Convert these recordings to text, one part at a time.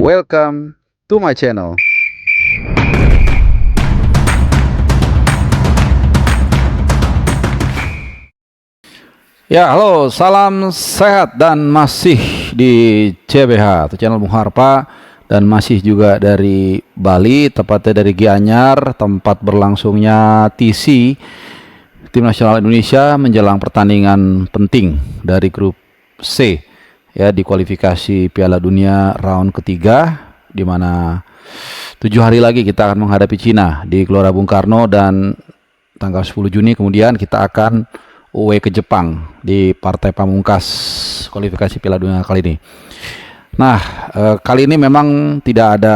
Welcome to my channel. Ya, halo, salam sehat dan masih di CBH atau channel Bung Harpa, dan masih juga dari Bali, tepatnya dari Gianyar, tempat berlangsungnya TC Tim Nasional Indonesia menjelang pertandingan penting dari grup C ya, di kualifikasi Piala Dunia round ketiga, di mana 7 hari lagi kita akan menghadapi Cina di Gelora Bung Karno, dan tanggal 10 Juni kemudian kita akan away ke Jepang di partai pamungkas kualifikasi Piala Dunia kali ini. Nah, kali ini memang tidak ada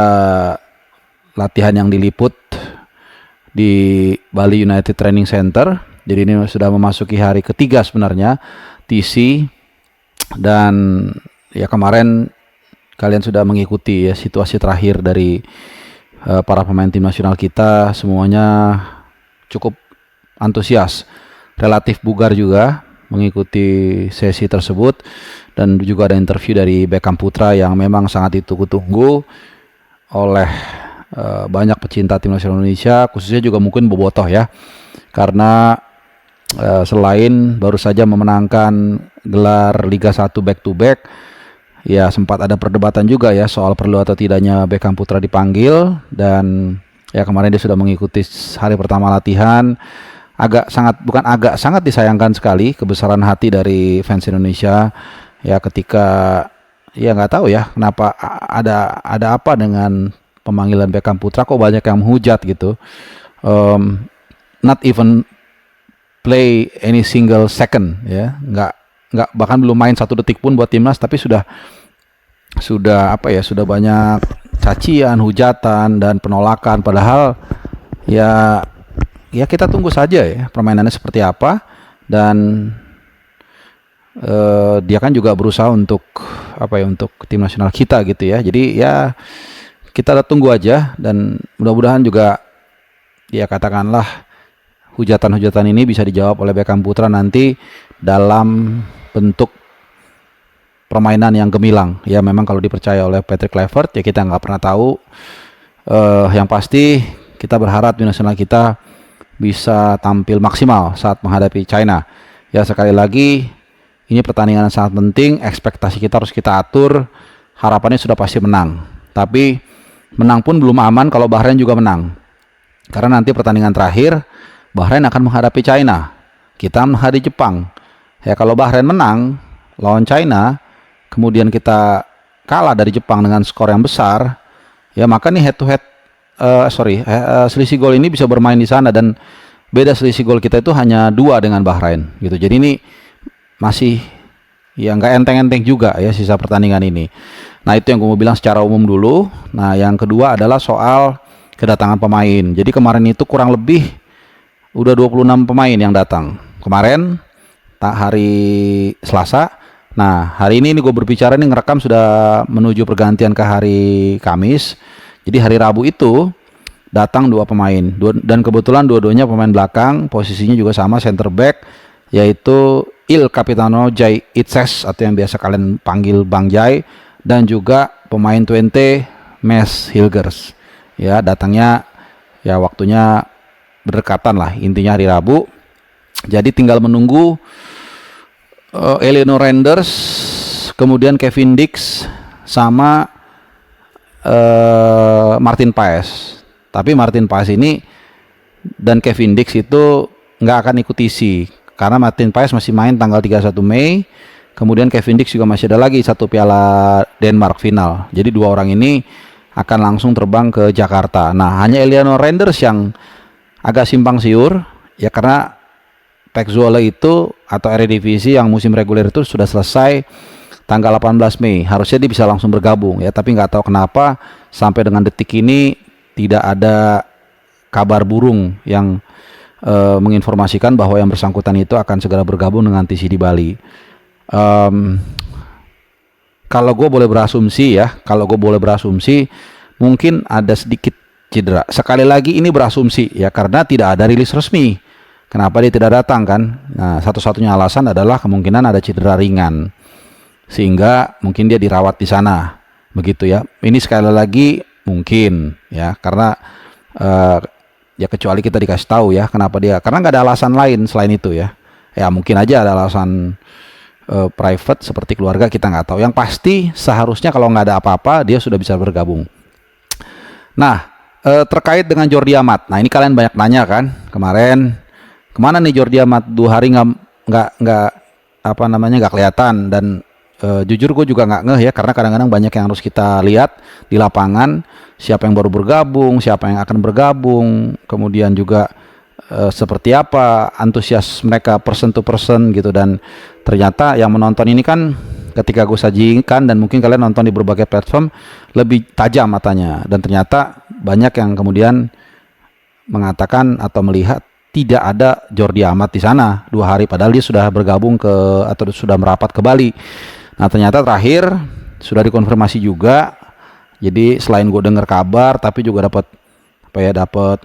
latihan yang diliput di Bali United Training Center. Jadi ini sudah memasuki hari ketiga sebenarnya TC, dan ya kemarin kalian sudah mengikuti ya situasi terakhir dari para pemain tim nasional kita. Semuanya cukup antusias, relatif bugar juga mengikuti sesi tersebut, dan juga ada interview dari Beckham Putra yang memang sangat ditunggu-tunggu oleh banyak pecinta tim nasional Indonesia, khususnya juga mungkin bobotoh ya, karena selain baru saja memenangkan gelar Liga 1 back to back, ya sempat ada perdebatan juga ya soal perlu atau tidaknya Beckham Putra dipanggil. Dan ya kemarin dia sudah mengikuti hari pertama latihan. Sangat disayangkan sekali kebesaran hati dari fans Indonesia ya, ketika ya nggak tahu ya kenapa ada apa dengan pemanggilan Beckham Putra, kok banyak yang menghujat gitu. Not even play any single second ya, nggak bahkan belum main 1 detik pun buat timnas, tapi sudah banyak cacian, hujatan, dan penolakan. Padahal ya kita tunggu saja ya permainannya seperti apa. Dan dia kan juga berusaha untuk untuk tim nasional kita gitu ya. Jadi ya kita tunggu aja, dan mudah-mudahan juga ya katakanlah hujatan-hujatan ini bisa dijawab oleh Beckham Putra nanti dalam bentuk permainan yang gemilang ya. Memang kalau dipercaya oleh Patrick Kluivert ya kita nggak pernah tahu. Yang pasti kita berharap tim nasional kita bisa tampil maksimal saat menghadapi China. Ya sekali lagi, ini pertandingan yang sangat penting, ekspektasi kita harus kita atur, harapannya sudah pasti menang. Tapi menang pun belum aman kalau Bahrain juga menang. Karena nanti pertandingan terakhir, Bahrain akan menghadapi China, kita menghadapi Jepang. Ya kalau Bahrain menang lawan China, kemudian kita kalah dari Jepang dengan skor yang besar, ya maka nih head to head selisih gol ini bisa bermain di sana, dan beda selisih gol kita itu hanya 2 dengan Bahrain gitu. Jadi ini masih ya nggak enteng-enteng juga ya sisa pertandingan ini. Nah itu yang gue mau bilang secara umum dulu. Nah yang kedua adalah soal kedatangan pemain. Jadi kemarin itu kurang lebih udah 26 pemain yang datang kemarin hari Selasa. Nah hari ini gue berbicara nih, ngerekam sudah menuju pergantian ke hari Kamis. Jadi hari Rabu itu datang 2 pemain, dan kebetulan dua-duanya pemain belakang, posisinya juga sama, center back, yaitu Il Capitano Jai Itses atau yang biasa kalian panggil Bang Jai, dan juga pemain 20 Mes Hilgers. Ya datangnya ya waktunya berdekatan lah, intinya hari Rabu. Jadi tinggal menunggu Elino Renders, kemudian Kevin Dix, sama Martin Paes. Tapi Martin Paes ini dan Kevin Dix itu nggak akan ikut TC, karena Martin Paes masih main tanggal 31 Mei. Kemudian Kevin Dix juga masih ada lagi 1 Piala Denmark final. Jadi 2 orang ini akan langsung terbang ke Jakarta. Nah hanya Elino Renders yang agak simpang siur ya, karena Pek Zwolle itu atau Eredivisie yang musim reguler itu sudah selesai tanggal 18 Mei. Harusnya dia bisa langsung bergabung ya, tapi nggak tahu kenapa sampai dengan detik ini tidak ada kabar burung yang menginformasikan bahwa yang bersangkutan itu akan segera bergabung dengan TC di Bali. Kalau gue boleh berasumsi, mungkin ada sedikit cedera. Sekali lagi ini berasumsi ya, karena tidak ada rilis resmi. Kenapa dia tidak datang kan? Nah satu-satunya alasan adalah kemungkinan ada cedera ringan, sehingga mungkin dia dirawat di sana. begitu ya. Ini sekali lagi mungkin ya, karena ya kecuali kita dikasih tahu ya kenapa dia, karena nggak ada alasan lain selain itu ya. Ya mungkin aja ada alasan private seperti keluarga, kita nggak tahu. Yang pasti seharusnya kalau nggak ada apa-apa dia sudah bisa bergabung. Nah, terkait dengan Jordi Amat, nah ini kalian banyak nanya kan kemarin, kemana nih Jordi Amat 2 hari nggak apa namanya nggak kelihatan. Dan jujur gue juga nggak ngeh ya, karena kadang-kadang banyak yang harus kita lihat di lapangan, siapa yang baru bergabung, siapa yang akan bergabung, kemudian juga seperti apa antusias mereka person to person gitu. Dan ternyata yang menonton ini kan ketika gue sajikan, dan mungkin kalian nonton di berbagai platform, lebih tajam matanya, dan ternyata banyak yang kemudian mengatakan atau melihat tidak ada Jordi Amat di sana 2 hari, padahal dia sudah bergabung ke atau sudah merapat ke Bali. Nah ternyata terakhir sudah dikonfirmasi juga. Jadi selain gue dengar kabar, tapi juga dapat apa ya, dapat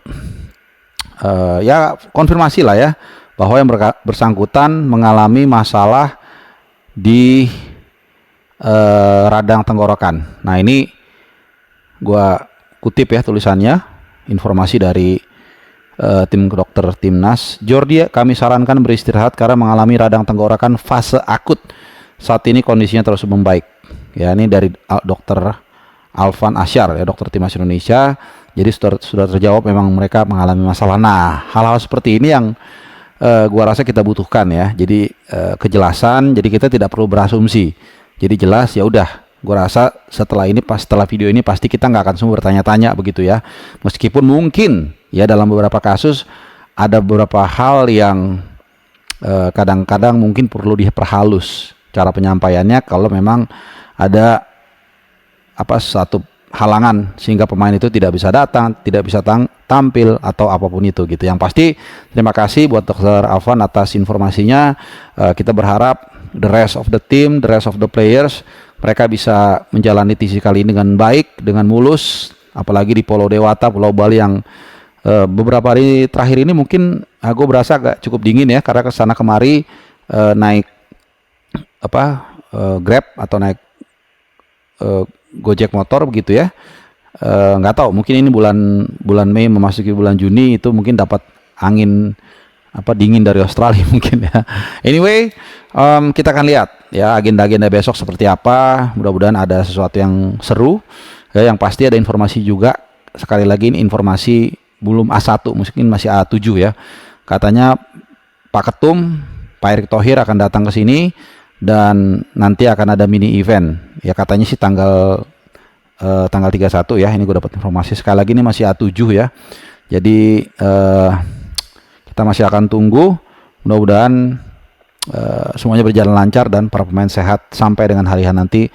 ya konfirmasi lah ya, bahwa yang bersangkutan mengalami masalah di radang tenggorokan. Nah ini gue kutip ya tulisannya, informasi dari tim dokter timnas. Jordi kami sarankan beristirahat karena mengalami radang tenggorokan fase akut. Saat ini kondisinya terus membaik. Ya ini dari dokter Alvan Asyar ya, dokter timnas Indonesia. Jadi sudah terjawab, memang mereka mengalami masalah. Nah hal-hal seperti ini yang gua rasa kita butuhkan ya. Jadi kejelasan. Jadi kita tidak perlu berasumsi. Jadi jelas ya udah. Gua rasa setelah video ini pasti kita nggak akan semua bertanya-tanya begitu ya. Meskipun mungkin ya dalam beberapa kasus ada beberapa hal yang kadang-kadang mungkin perlu diperhalus cara penyampaiannya, kalau memang ada satu halangan sehingga pemain itu tidak bisa datang, tidak bisa tampil atau apapun itu gitu. Yang pasti terima kasih buat Dr. Alvan atas informasinya. Kita berharap the rest of the team, the rest of the players, mereka bisa menjalani TC kali ini dengan baik, dengan mulus, apalagi di Pulau Dewata, Pulau Bali yang beberapa hari terakhir ini mungkin gue berasa agak cukup dingin ya, karena kesana kemari naik Grab atau naik Gojek motor begitu ya. Nggak tahu, mungkin ini bulan Mei memasuki bulan Juni, itu mungkin dapat angin dingin dari Australia mungkin ya. Anyway, kita akan lihat ya agenda-agenda besok seperti apa. Mudah-mudahan ada sesuatu yang seru ya. Yang pasti ada informasi juga. Sekali lagi ini informasi belum A1, mungkin masih A7 ya. Katanya Pak Ketum, Pak Erick Thohir akan datang ke sini dan nanti akan ada mini event. Ya katanya sih tanggal 31 ya. Ini gue dapat informasi. Sekali lagi ini masih A7 ya. Jadi kita masih akan tunggu. Mudah-mudahan semuanya berjalan lancar dan para pemain sehat sampai dengan hari nanti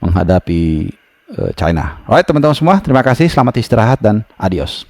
menghadapi China. Alright teman-teman semua, terima kasih, selamat istirahat dan adios.